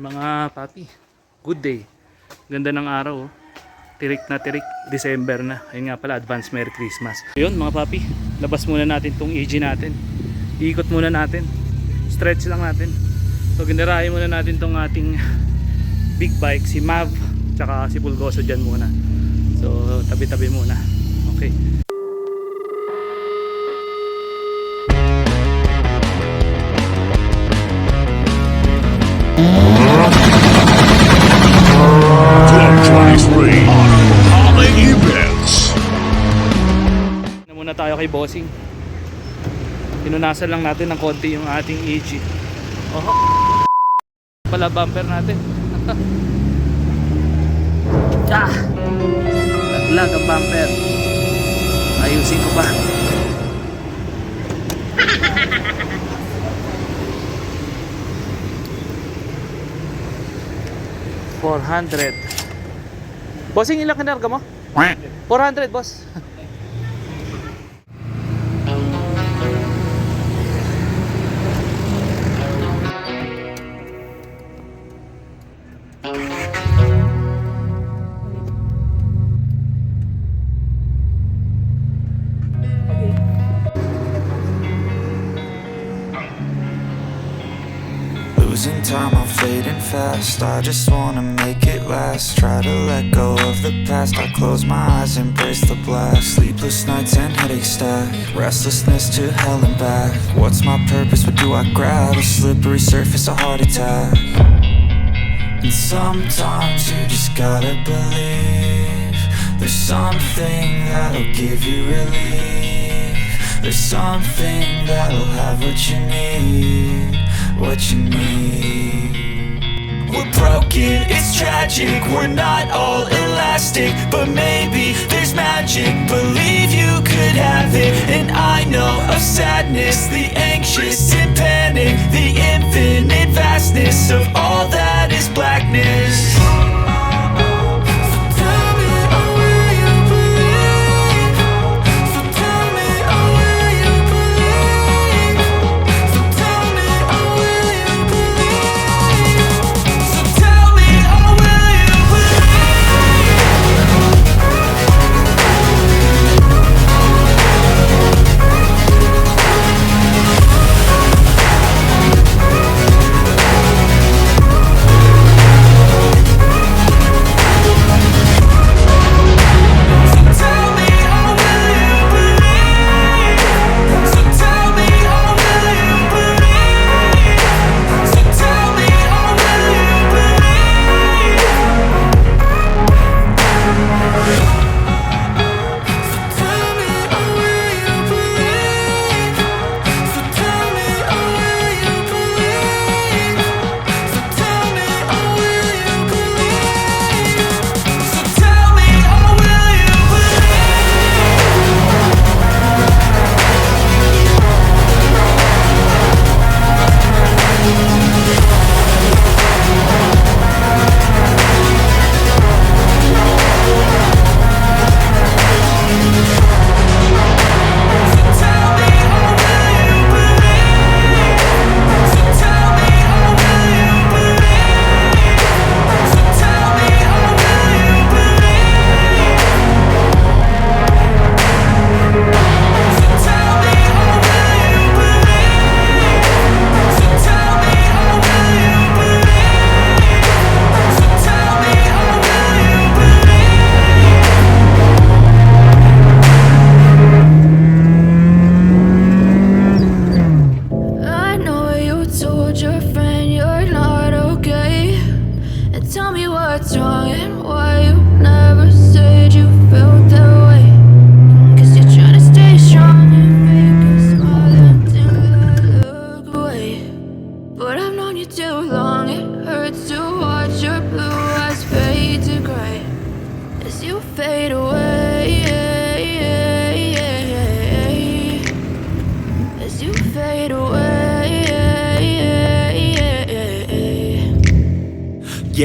Mga papi, good day. Ganda ng araw, oh. Tirik na tirik, December na. Ayun nga pala, advance Merry Christmas. Ayun mga papi, labas muna natin tong EG natin. Iikot muna natin. Stretch lang natin. So ginarahin muna natin tong ating big bike, si Mav, tsaka si Pulgoso dyan muna. So tabi-tabi muna. Okay. Autoholic events. Na muna tayo kay Bossing. Pinunasan lang natin ng konti yung ating EG. Oh. Pala bumper natin. Laglag ang bumper. Ayusin ko pa. $400. Bossing, ilang kinarga mo? 400, boss. Losing time, I'm fading fast. I just wanna make it last. Try to let go of the past. I close my eyes, embrace the blast. Sleepless nights and headaches stack. Restlessness to hell and back. What's my purpose? What do I grab? A slippery surface, a heart attack. And sometimes you just gotta believe there's something that'll give you relief. There's something that'll have what you need. What you need. We're broken, it's tragic. We're not all elastic, but maybe there's magic. Believe you could have it. And I know of sadness, the anxious and panic, the infinite vastness of all that is blackness.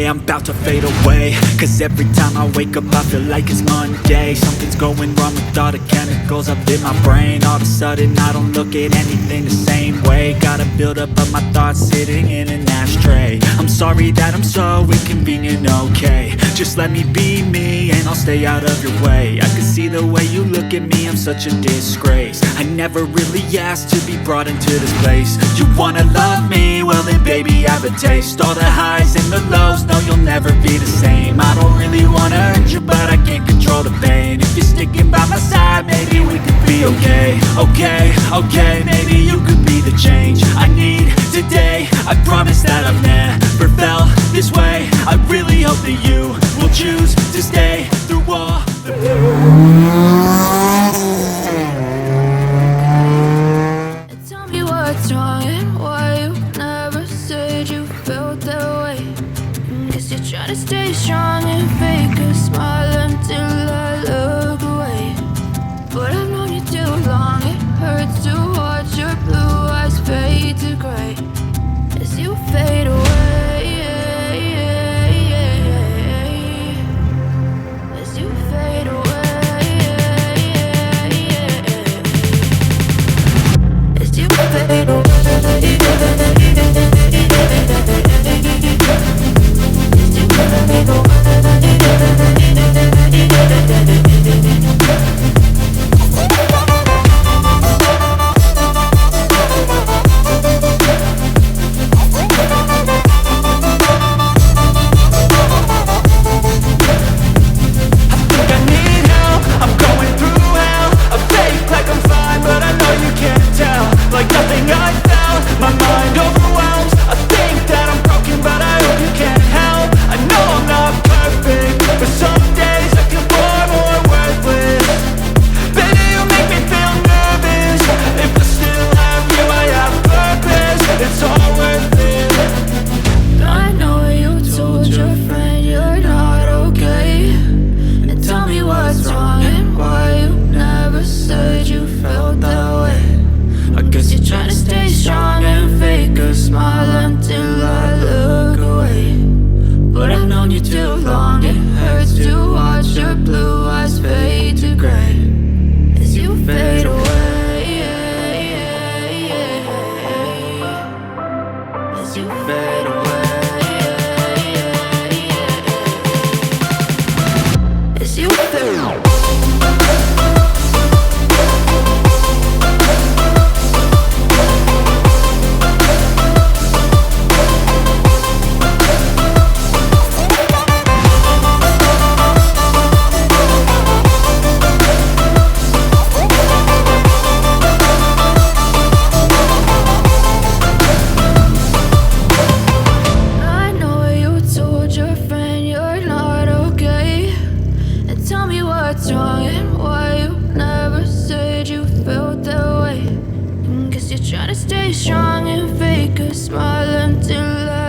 yeah, I'm about to fade away. Cause every time I wake up I feel like it's Monday. Something's going wrong with all the chemicals up in my brain. All of a sudden I don't look at anything the same way. Gotta build up of my thoughts sitting in an ashtray. I'm sorry that I'm so inconvenient, okay. Just let me be me and I'll stay out of your way. I can see the way you look at me, I'm such a disgrace. I never really asked to be brought into this place. You wanna love me? Well then baby I have a taste. All the highs and the lows, no you'll never be the same. I don't really wanna hurt you but I can't control the pain. If you're sticking by my side, maybe we could be okay. Okay, maybe you could be the change I need today. I promise that I've never felt this way. I really hope that you will choose to stay through all the Tell me what's wrong and why you never said you felt that way. Guess you're trying to stay strong and fake a smile until I look away. But I've known you too long, it hurts to watch your blue eyes fade to gray as you fade away. As you fade away. As you fade away. Try to stay strong and fake a smile until I